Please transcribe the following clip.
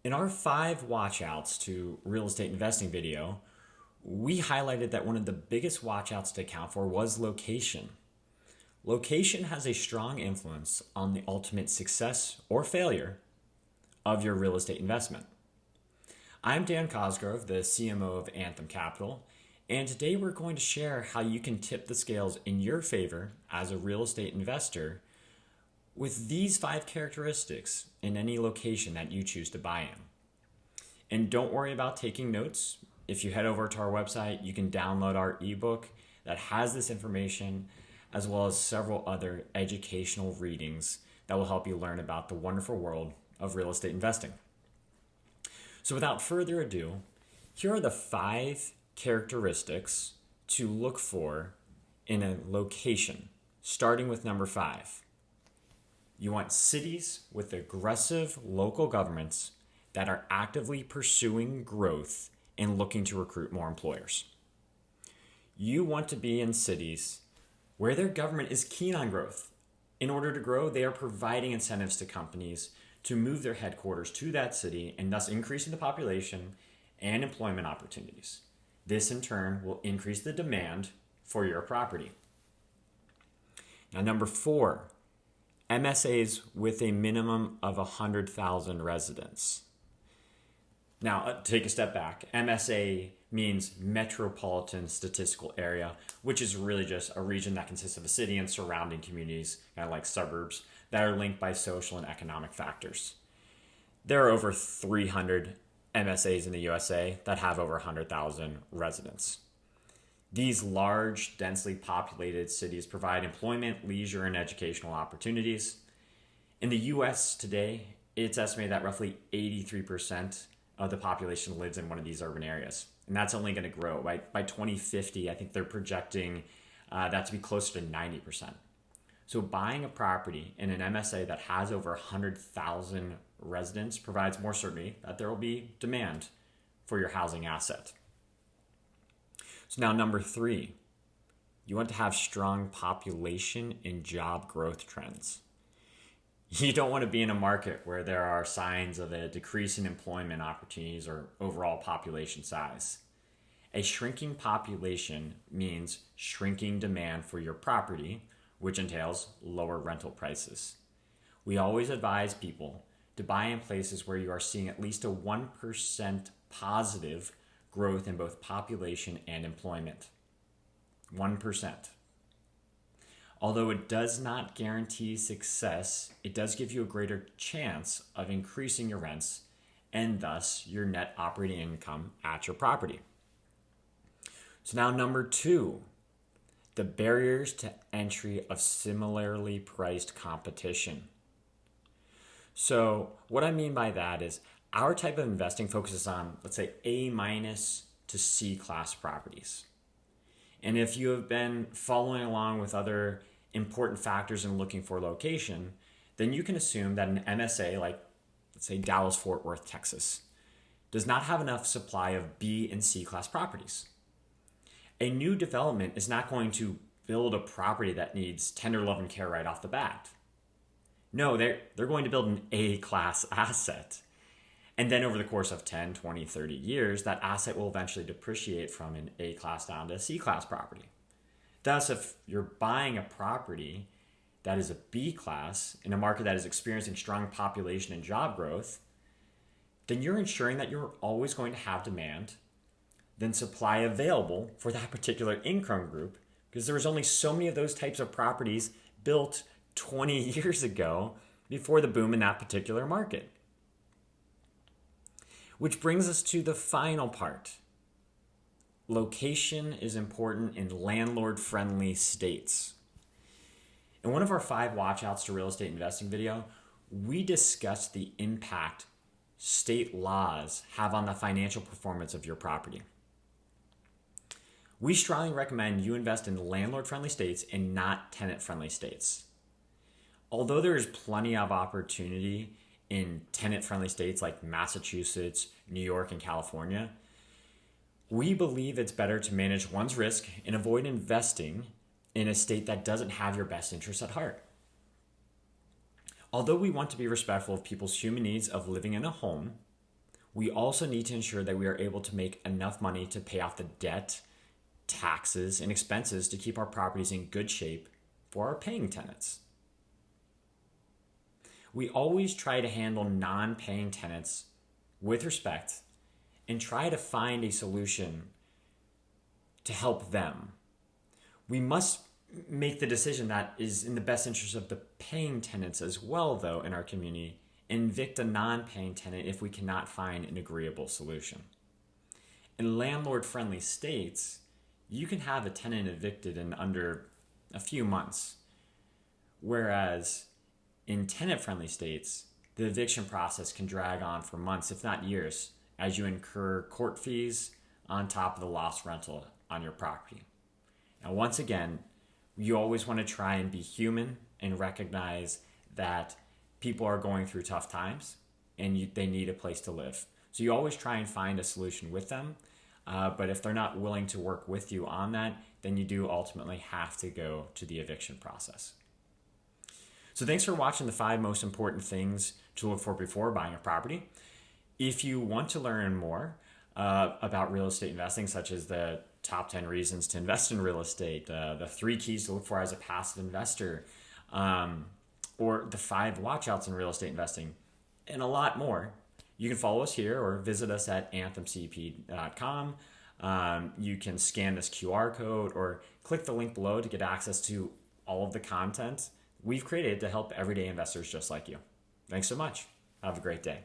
In our 5 watchouts to real estate investing video, we highlighted that one of the biggest watchouts to account for was location. Location has a strong influence on the ultimate success or failure of your real estate investment. I'm Dan Cosgrove, the CMO of Anthem Capital, and today we're going to share how you can tip the scales in your favor as a real estate investor with these 5 characteristics in any location that you choose to buy in. And don't worry about taking notes. If you head over to our website, you can download our ebook that has this information, as well as several other educational readings that will help you learn about the wonderful world of real estate investing. So without further ado, here are the 5 characteristics to look for in a location, starting with number 5. You want cities with aggressive local governments that are actively pursuing growth and looking to recruit more employers. You want to be in cities where their government is keen on growth. In order to grow, they are providing incentives to companies to move their headquarters to that city and thus increasing the population and employment opportunities. This in turn will increase the demand for your property. Now, number 4, MSAs with a minimum of 100,000 residents. Now, take a step back. MSA means metropolitan statistical area, which is really just a region that consists of a city and surrounding communities, kind of like suburbs, that are linked by social and economic factors. There are over 300 MSAs in the USA that have over 100,000 residents. These large, densely populated cities provide employment, leisure, and educational opportunities. In the US today, it's estimated that roughly 83% of the population lives in one of these urban areas. And that's only going to grow. By 2050, I think they're projecting that to be closer to 90%. So buying a property in an MSA that has over 100,000 residents provides more certainty that there will be demand for your housing asset. So now number 3, you want to have strong population and job growth trends. You don't want to be in a market where there are signs of a decrease in employment opportunities or overall population size. A shrinking population means shrinking demand for your property, which entails lower rental prices. We always advise people to buy in places where you are seeing at least a 1% positive growth in both population and employment. 1%. Although it does not guarantee success, it does give you a greater chance of increasing your rents and thus your net operating income at your property. So now number 2, the barriers to entry of similarly priced competition. So what I mean by that is our type of investing focuses on, let's say, A- to C class properties. And if you have been following along with other important factors in looking for location, then you can assume that an MSA, like let's say Dallas-Fort Worth, Texas, does not have enough supply of B and C class properties. A new development is not going to build a property that needs tender love and care right off the bat. No, they're going to build an A class asset. And then over the course of 10, 20, 30 years, that asset will eventually depreciate from an A class down to a C class property. Thus, if you're buying a property that is a B class in a market that is experiencing strong population and job growth, then you're ensuring that you're always going to have demand, then supply available for that particular income group, because there was only so many of those types of properties built 20 years ago before the boom in that particular market. Which brings us to the final part. Location is important in landlord-friendly states. In one of our 5 watchouts to real estate investing video, we discussed the impact state laws have on the financial performance of your property. We strongly recommend you invest in landlord-friendly states and not tenant-friendly states. Although there is plenty of opportunity in tenant-friendly states like Massachusetts, New York, and California, we believe it's better to manage one's risk and avoid investing in a state that doesn't have your best interests at heart. Although we want to be respectful of people's human needs of living in a home, We also need to ensure that we are able to make enough money to pay off the debt, taxes, and expenses to keep our properties in good shape for our paying tenants. We always try to handle non-paying tenants with respect and try to find a solution to help them. We must make the decision that is in the best interest of the paying tenants as well, though, in our community, and evict a non-paying tenant if we cannot find an agreeable solution. In landlord-friendly states, you can have a tenant evicted in under a few months, whereas in tenant-friendly states, the eviction process can drag on for months, if not years, as you incur court fees on top of the lost rental on your property. Now, once again, you always want to try and be human and recognize that people are going through tough times and they need a place to live. So you always try and find a solution with them. But if they're not willing to work with you on that, then you do ultimately have to go to the eviction process. So thanks for watching the 5 most important things to look for before buying a property. If you want to learn more about real estate investing, such as the top 10 reasons to invest in real estate, the 3 keys to look for as a passive investor, or the 5 watchouts in real estate investing, and a lot more, you can follow us here or visit us at anthemcp.com. You can scan this QR code or click the link below to get access to all of the content we've created to help everyday investors just like you. Thanks so much. Have a great day.